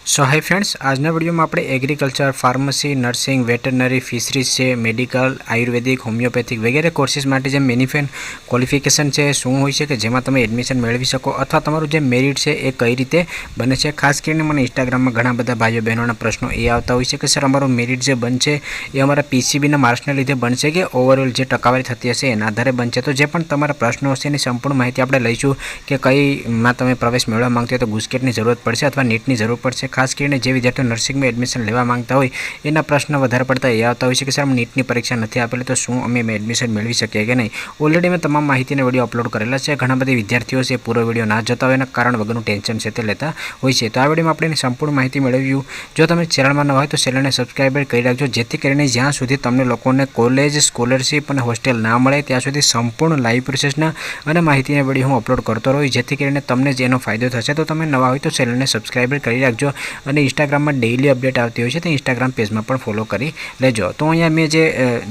सो hi friends, आजना video में આપણે agriculture, pharmacy, nursing, veterinary, fisheries છે, મેડિકલ, આયુર્વેદિક, હોમિયોપેથિક વગેરે કોર્સીસ માટે જે મિનિમમ ક્વોલિફિકેશન છે શું હોય છે કે જેમાં તમે એડમિશન મેળવી શકો અથવા તમારું જે મેરિટ છે એ કઈ રીતે બને છે। ખાસ કરીને મને ઇન્સ્ટાગ્રામમાં ઘણા બધા ભાઈઓ બહેનોના પ્રશ્નો એ આવતા હોય છે કે સર અમારું મેરિટ જે બનશે એ અમારા પીસીબીના માર્ક્સના લીધે બનશે કે ઓવરઓલ જે ટકાવારી થતી હશે એના આધારે બનશે। તો જે પણ તમારા પ્રશ્નો હશે એની સંપૂર્ણ માહિતી આપણે લઈશું કે કઈમાં તમે પ્રવેશ મેળવવા માંગતા હોય તો ગુસ્કેટની જરૂરત પડશે અથવા નીટની જરૂર પડશે। खास કરીને જે વિદ્યાર્થીઓ નર્સિંગમાં એડમિશન લેવા માંગતા હોય એના પ્રશ્ન વધારે પડતા એ આવતા હોય છે કે સર અમે નીટની પરીક્ષા નથી આપેલી તો શું અમે એડમિશન મેળવી શકીએ કે નહીં। ઓલરેડી મેં તમામ માહિતીના વિડીયો અપલોડ કરેલા છે। ઘણા બધા વિદ્યાર્થીઓ છે પૂરો વિડીયો ના જોતા હોય એના કારણ વગરનું ટેન્શન છે તે લેતા હોય છે। તો આ વિડીયોમાં આપણે એની સંપૂર્ણ માહિતી મેળવ્યું। જો તમે ચેનલમાં ન હોય તો ચેનલને સબસ્ક્રાઈબ કરી રાખજો જેથી કરીને જ્યાં સુધી તમને લોકોને કોલેજ, સ્કોલરશિપ અને હોસ્ટેલ ના મળે ત્યાં સુધી સંપૂર્ણ લાઈવ પ્રોસેસના અને માહિતીના વિડીયો હું અપલોડ કરતો રહું જેથી કરીને તમને જેનો ફાયદો થશે। તો તમે નવા હોય તો ચેનલને સબસ્ક્રાઈબ કરી રાખજો અને ઇન્સ્ટાગ્રામમાં ડેઇલી અપડેટ આવતી હોય છે તો ઇન્સ્ટાગ્રામ પેજમાં પણ ફોલો કરી લેજો। તો અહીંયા મેં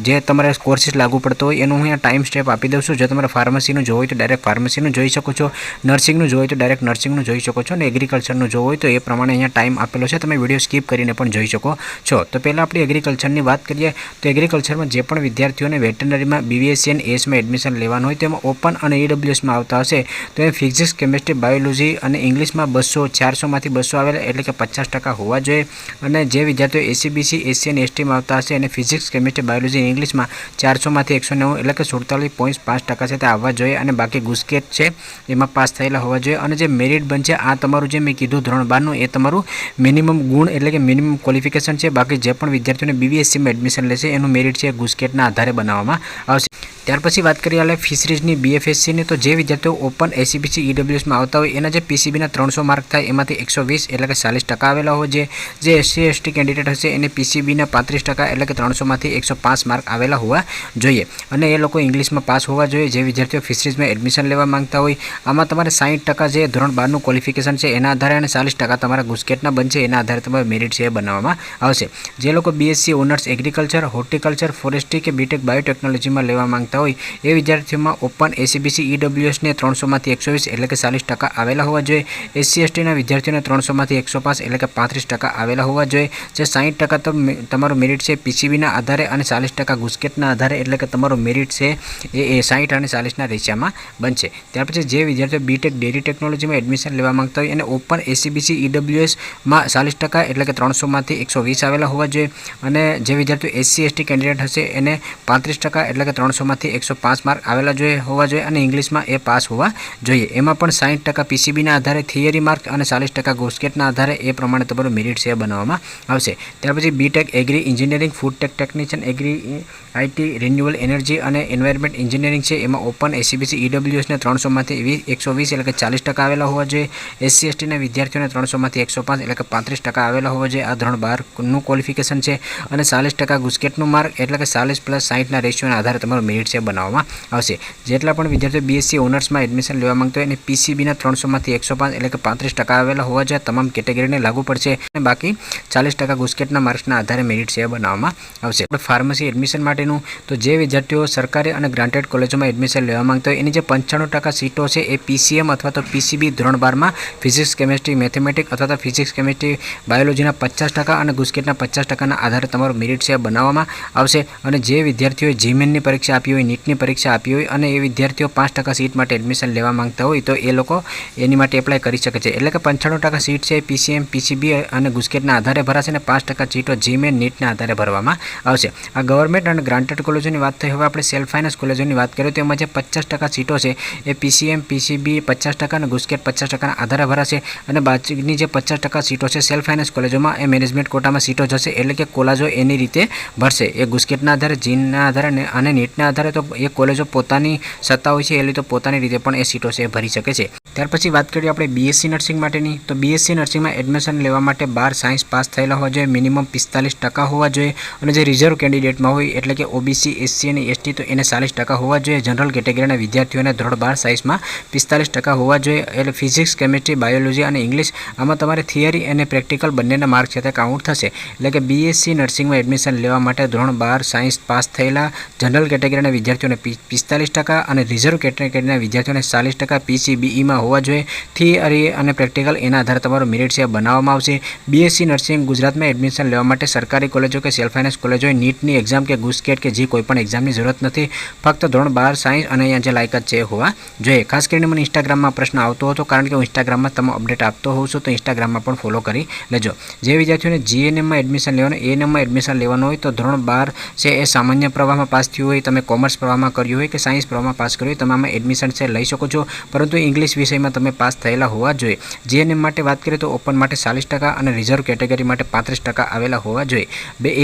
જે તમારે કોર્સીસ લાગુ પડતો હોય એનું હું અહીંયા ટાઈમ સ્ટેપ આપી દઉં છું। જો તમારે ફાર્મસીનું જોવું હોય તો ડાયરેક્ટ ફાર્મસીનું જોઈ શકો છો, નર્સિંગનું જોવું હોય તો ડાયરેક્ટ નર્સિંગનું જોઈ શકો છો અને એગ્રીકલ્ચરનું જોવું હોય તો એ પ્રમાણે અહીંયા ટાઈમ આપેલો છે, તમે વિડીયો સ્કીપ કરીને પણ જોઈ શકો છો। તો પહેલાં આપણે એગ્રીકલ્ચરની વાત કરીએ તો એગ્રીકલ્ચરમાં જે પણ વિદ્યાર્થીઓને વેટરનરીમાં BVSc અને AS માં એડમિશન લેવાનું હોય તેમાં ઓપન અને EWSમાં આવતા હશે તો એ ફિઝિક્સ, કેમિસ્ટ્રી, બાયોલોજી અને ઇંગ્લિશમાં 400માંથી 200 આવેલા એટલે કે 50% હોવા જોઈએ। અને જે વિદ્યાર્થીઓ ACBC, SC અને ST માં આવતા હશે અને ફિઝિક્સ, કેમિસ્ટ્રી, બાયોલોજી અને ઇંગ્લિશમાં 400માંથી 190 એટલે કે 47.5% છે તે આવવા જોઈએ અને બાકી ગુસ્કેટ છે એમાં પાસ થયેલા હોવા જોઈએ। અને જે મેરિટ બનશે આ તમારું જે મેં કીધું ધોરણ 12નું એ તમારું મિનિમમ ગુણ એટલે કે મિનિમમ ક્વોલિફિકેશન છે। બાકી જે પણ વિદ્યાર્થીઓને BVScમાં એડમિશન લેશે એનું મેરિટ છે ગુસ્કેટના આધારે બનાવવામાં આવશે। ત્યાર પછી વાત કરીએ એટલે ફિશરીઝની BFSCની તો જે વિદ્યાર્થીઓ ઓપન ACBC EWSમાં આવતા હોય એના જે PCBના 300 માર્ક થાય એમાંથી 120 એટલે કે 40% આવેલા હોય છે। જે SC ST કેન્ડિડેટ હશે એને PCBના 35% એટલે કે 300માંથી 105 માર્ક આવેલા હોવા જોઈએ અને એ લોકો ઇંગ્લિશમાં પાસ હોવા જોઈએ। જે વિદ્યાર્થીઓ ફિશરીઝમાં એડમિશન લેવા માંગતા હોય આમાં તમારે 60% જે ધોરણ 12નું ક્વોલિફિકેશન છે એના આધારે અને 40% તમારા ગુસ્કેટના બનશે એના આધારે તમારે મેરિટ છે એ બનાવવામાં આવશે। જે લોકો BSc honours agriculture, horticulture, forestry કે BTech બાયોટેકનોલોજીમાં લેવા માંગતા હોય એ વિદ્યાર્થીઓમાં ઓપન ACBC EWSને 300માંથી 120 એટલે કે 40% આવેલા હોવા જોઈએ। SC STના વિદ્યાર્થીઓને 300માંથી 105 એટલે કે 35% આવેલા હોવા જોઈએ। જે 60% તો તમારું મેરિટ છે PCBના આધારે અને 40% ગુસ્કેટના આધારે એટલે કે તમારું મેરિટ છે એ 60 અને 40ના રેશિયામાં બનશે। ત્યાર પછી જે વિદ્યાર્થીઓ BTech ડેરી ટેકનોલોજીમાં એડમિશન લેવા માંગતા હોય અને ઓપન ACBC EWSમાં 40% એટલે કે 300માંથી 120 આવેલા હોવા જોઈએ અને જે વિદ્યાર્થીઓ SC ST કેન્ડિડેટ હશે એને 35% એટલે કે 300માંથી 105 માર્ક આવેલા હોવા જોઈએ અને ઇંગ્લિશમાં એ પાસ હોવા જોઈએ। એમાં પણ 60% PCBના આધારે થિયરી માર્ક અને 40% ગુસ્કેટના આધારે એ પ્રમાણે તમારું મેરિટ છે બનાવવામાં આવશે। ત્યાર પછી BTech agri engineering, food tech technician, agri IT, renewable energy અને એન્વાયરમેન્ટ એન્જિનિયરિંગ છે એમાં ઓપન ACBC EWSને 300માંથી 120 એટલે કે 40% આવેલા હોવા જોઈએ। SC STના વિદ્યાર્થીઓને 300માંથી 105 એટલે કે 35% આવેલા હોવા જોઈએ। આ ધોરણ 12નું ક્વોલિફિકેશન છે અને 40% ગુસ્કેટનું માર્ક એટલે કે 40 + 60ના રેશિયોના આધારે તમારું મેરિટ છે બનાવવામાં આવશે। જેટલા પણ વિદ્યાર્થીઓ BSc ઓનર્સમાં એડમિશન લેવા માંગતા હોય અને PCBના 300માંથી 105 એટલે કે 35% આવેલા હોવા જોઈએ તમામ કેટેગરીને લાગુ પડશે અને બાકી 40% ગુસ્કેટના માર્ક્સના આધારે મેરિટ છે બનાવવામાં આવશે। ફાર્મસી એડમિશન માટેનું તો જે વિદ્યાર્થીઓ સરકારી અને ગ્રાન્ટેડ કોલેજોમાં એડમિશન લેવા માંગતા હોય એની જે 95% સીટો છે એ PCM અથવા તો PCB ધોરણ 12માં ફિઝિક્સ, કેમિસ્ટ્રી, મેથેમેટિક્સ અથવા તો ફિઝિક્સ, કેમિસ્ટ્રી, બાયોલોજીના 50% અને ગુસ્કેટના 50%ના આધારે તમારું મેરિટ છે બનાવવામાં આવશે। અને જે વિદ્યાર્થીઓએ GMANની પરીક્ષા આપી હોય, નીટની પરીક્ષા આપી હોય અને એ વિદ્યાર્થીઓ 5% સીટ માટે એડમિશન લેવા માંગતા હોય તો એ લોકો એની માટે એપ્લાય કરી શકે છે। એટલે કે 95% સીટ છે PCM, PCB અને ગુસ્કેટના આધારે ભરાશે અને 5% સીટો GMAN, નીટના આધારે ભરવામાં આવશે। આ ગવર્મેન્ટ અને ગ્રાન્ટેડ કોલેજોની વાત થઈ। હવે આપણે સેલ્ફ ફાઇનાન્સ કોલેજોની વાત કરીએ તો એમાં જે 50% સીટો છે એ PCM, PCB 50% અને ગુસ્કેટ 50%ના આધારે ભરાશે અને બાકીની જે 50% સીટો છે સેલ્ફ ફાઇનાન્સ કોલેજોમાં એ મેનેજમેન્ટ કોટામાં સીટો જશે એટલે કે કોલેજો એની રીતે ભરશે। એ ગુસ્કેટના આધારે, જીનના આધારે અને નીટના આધારે તો એ કોલેજો પોતાની સત્તા હોય છે એટલે તો પોતાની રીતે પણ એ સીટો છે ભરી શકે છે। ત્યાર પછી વાત કરીએ આપણે BSc નર્સિંગ માટેની તો BSc નર્સિંગમાં એડમિશન લેવા માટે 12 સાયન્સ પાસ થયેલા હોવા જોઈએ, મિનિમમ 45% હોવા જોઈએ અને જે રિઝર્વ કેન્ડિડેટમાં હોય એટલે કે OBC, SC અને ST તો એને 40% હોવા જોઈએ। જનરલ કેટેગરીના વિદ્યાર્થીઓને ધોરણ 12 સાયન્સમાં 45% હોવા જોઈએ। એટલે ફિઝિક્સ, કેમિસ્ટ્રી, બાયોલોજી અને ઇંગ્લિશ આમાં તમારે થિયરી અને પ્રેક્ટિકલ બંનેના માર્ક છે તે કાઉન્ટ થશે। એટલે કે BSc નર્સિંગમાં એડમિશન લેવા માટે ધોરણ 12 સાયન્સ પાસ થયેલા જનરલ કેટેગરીના વિદ્યાર્થીઓને 45% અને રિઝર્વ કેટેગરીના વિદ્યાર્થીઓને 40% PCBEમાં હોવા જોઈએ. થિયરી અને પ્રેક્ટિકલ એના આધારે તમારું મેરિટ છે બનાવવામાં આવશે. BSc નર્સિંગ ગુજરાતમાં એડમિશન લેવા માટે સરકારી કોલેજો કે સેલ્ફ ફાઇનાન્સ કોલેજોએ નીટની એક્ઝામ કે ગુસ્કેટ કે જે કોઈ પણ એક્ઝામની જરૂરત નથી. ફક્ત ધોરણ 12 સાયન્સ અને અહીંયા જે લાયકાત છે હોવા જોઈએ. ખાસ કરીને મને ઇન્સ્ટાગ્રામમાં પ્રશ્ન આવતો હતો, કારણ કે હું ઇન્સ્ટાગ્રામમાં તમે અપડેટ આપતો હોઉં છું, તો ઇન્સ્ટાગ્રામમાં પણ ફોલો કરી લેજો. જે વિદ્યાર્થીઓને GNMમાં એડમિશન લેવાનું, ANMમાં એડમિશન લેવાનું હોય તો ધોરણ 12 છે એ સામાન્ય પ્રવાહમાં પાસ થયું હોય, તમે કોમર્સ પ્રવાહમાં કર્યું હોય કે સાયન્સ પ્રવાહમાં પાસ કર્યું હોય, તમે આમાં એડમિશન છે લઈ શકો છો. પરંતુ ઇંગ્લિશ વિષયમાં તમે પાસ થયેલા હોવા જોઈએ. GNM માટે વાત કરીએ તો ઓપન માટે 40% અને રિઝર્વ કેટેગરી માટે 35% આવેલા હોવા જોઈએ.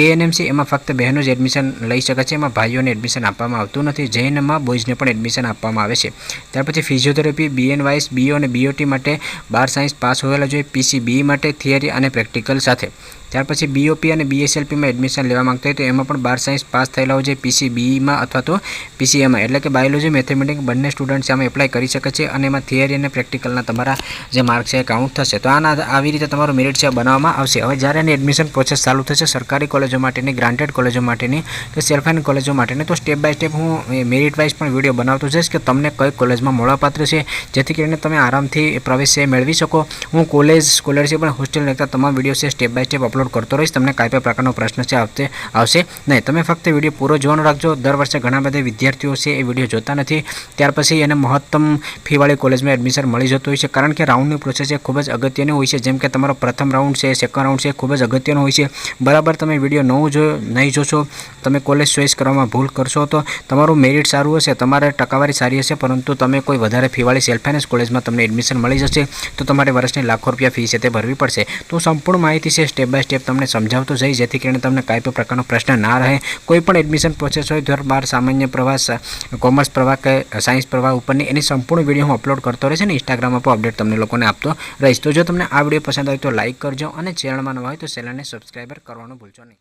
ANM છે એમાં ફક્ત બહેનો જ એડમિશન લઈ શકે છે, એમાં ભાઈઓને એડમિશન આપવામાં આવતું નથી. JNMમાં બોયઝને પણ એડમિશન આપવામાં આવે છે. ત્યાર પછી ફિઝિયોથેરાપી, BNYS, BO અને BOT માટે 12 સાયન્સ પાસ હોવેલા જોઈએ. PCBE માટે થિયરી અને પ્રેક્ટિકલ સાથે. ત્યાર પછી BOP અને BSLPમાં એડમિશન લેવા માંગતા હોય તો એમાં પણ 12 સાયન્સ પાસ થયેલા હોય છે. PCBEમાં અથવા તો PCMમાં, એટલે કે બાયોલોજી, મેથેમેટિક્સ બંને સ્ટુડન્ટ આમાં એપ્લાય કરી શકે છે અને એમાં થિયરી અને પ્રેક્ટિકલના તમારા જે માર્ક છે એ કાઉન્ટ થશે. તો આવી રીતે તમારું મેરિટ છે બનાવવામાં આવશે. હવે જ્યારે એની એડમિશન પ્રોસેસ ચાલુ થશે સરકારી કોલેજો માટેની, ગ્રાન્ટેડ કોલેજો માટેની કે સેલ્ફ ફાઇનાન્સ કોલેજો માટેની, તો સ્ટેપ બાય સ્ટેપ હું મેરિટ વાઇઝ પણ વિડીયો બનાવતો જઈશ કે તમને કઈ કોલેજમાં મળવાપાત્ર છે, જેથી કરીને તમે આરામથી પ્રવેશ મેળવી શકો. હું કોલેજ, સ્કોલરશીપ અને હોસ્ટેલ લગતા તમામ વિડીયો છે સ્ટેપ બાય સ્ટેપ અપલોડ કરતો રહીશ. તમને કાંઈ પણ પ્રકારનો પ્રશ્ન છે આવશે નહીં. તમે ફક્ત વિડીયો પૂરો જોવાનું રાખજો. દર વર્ષે ઘણા બધા વિદ્યાર્થીઓ છે એ વિડીયો જોતા નથી, ત્યાર પછી એને મહત્તમ ફીવાળી કોલેજમાં એડમિશન મળી જતું હોય છે, કારણ કે રાઉન્ડની પ્રોસેસ એ ખૂબ જ અગત્યની હોય છે. જેમ કે તમારો પ્રથમ રાઉન્ડ છે, સેકન્ડ રાઉન્ડ છે, ખૂબ જ અગત્યનો હોય છે. બરાબર તમે વિડીયો નહીં જોશો, તમે કોલેજ ચોઈસ કરવામાં ભૂલ કરશો તો તમારું મેરિટ સારું હશે, તમારે ટકાવારી સારી હશે, પરંતુ તમે કોઈ વધારે ફીવાળી સેલ્ફ ફાઇનાન્સ કોલેજમાં તમને એડમિશન મળી જશે તો તમારે વર્ષની લાખો રૂપિયા ફી છે તે ભરવી પડશે. તો સંપૂર્ણ માહિતી છે સ્ટેપ બાય સ્ટેપ તમને સમજાવતો જઈશ, જેથી કરીને તમને કાંઈ પણ પ્રકારનો પ્રશ્ન ના રહે. કોઈ પણ એડમિશન પ્રોસેસ હોય, ધોરણ 12 સામાન્ય પ્રવાહ, કોમર્સ પ્રવાહ કે સાયન્સ પ્રવાહ ઉપરની, એની સંપૂર્ણ વિડીયો હું અપલોડ કરતો રહીશ અને ઇન્સ્ટાગ્રામમાં પણ અપડેટ તમને લોકોને આપતો રહીશ. તો જો તમને આ વિડીયો પસંદ આવે તો લાઇક કરજો અને ચેનલમાં નવા હોય તો ચેનલને સબસ્ક્રાઈબર કરવાનું ભૂલશો નહીં.